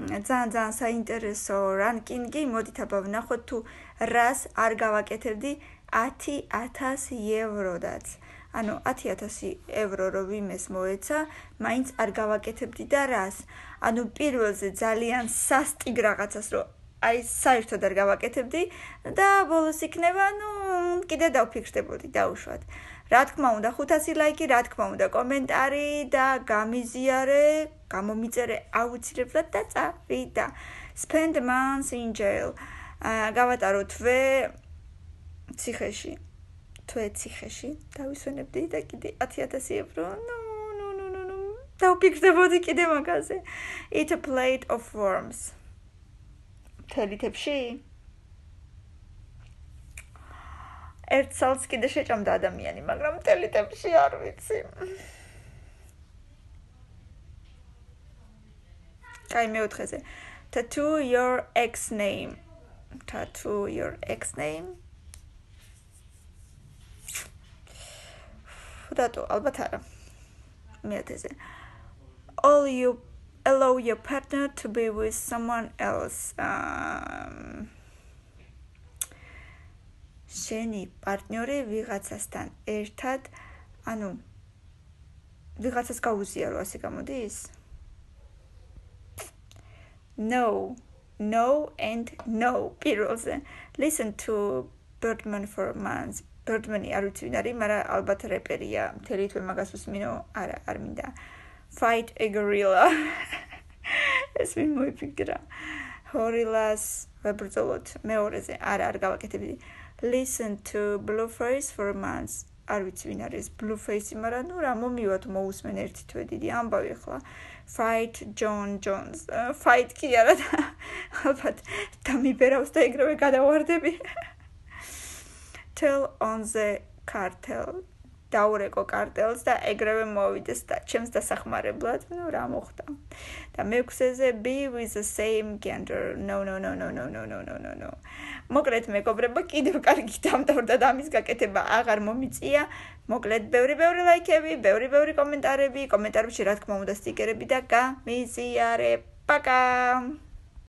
ძალიან საინტერესო რანკინგი, მოდით აბა ვნახოთ თუ რას არ გავაკეთებდი 10,000 ევროდაც. ანუ 10,000 ევრო რო ვიმეს მოეცა, მაინც არ გავაკეთებდი და რას? ანუ პირველზე ძალიან სასტიგ რაღაცას რო აი საერთოდ არ გავაკეთებდი და ბოლოს იქნება, კიდე დავფიქრდებოდი დაუშვათ. რა თქმა უნდა 500 ლაიკი, რა თქმა უნდა კომენტარი და გამიზიარე, გამომიწერე აუცილებლად და წავიდა. Spend months in jail. გავატარო თვე ციხეში. დავისვენებდი და კიდე 10,000 ევრო. დავფიქრდებოდი კიდე მაგაზე. Eat a plate of worms. თელითებში? ერთ წელს კიდე შეჭამდა ადამიანი, მაგრამ თელითებში არ ვიცი. კაი მეოთხეზე. Tattoo your ex name. Tattoo your ex name. Dato albat არა. მეათეზე. Allow your partner to be with someone else. შენი პარტნიორი ვიღაცასთან ერთად, ანუ ვიღაცას გაუზიარო, ასე გამოდის? No and no. პირველზე. Listen to Birdman for months. Birdman-ი არ ვიცი ვინ არის, მაგრამ ალბათ რეპერია. მთელი თვე მაგას უსმინო, არა, არ მინდა. Fight a gorilla. ეს ვინ მოიფიქრა. Gorillas ვებრძოლოთ მეორეზე. არა, არ გავაკეთებდი. Listen to Blueface for months. არ ვიცი ვინ არის Blueface, მაგრამ რა მომივათ მოусმენ ერთი თვე დიდი ამბავი ახლა. Fight John Jones. Fight კი არა და ალბათ დამიბერავს და ეგრევე გადავარდები. Tell on the cartel. დაურეკო კარტელს და ეგრევე მოვიდეს და ჩემს დასახმარებლად, რა მოხდა. და მეექვსეზე be with the same gender. No. მოკლედ მეგობრებო, კიდევ კარგი დამთავრდა და ამის გაკეთება აღარ მომიწია. მოკლედ ბევრი ლაიქები, ბევრი კომენტარები, კომენტარებში რა თქმა უნდა სტიკერები და გამიზიარე. პაკა!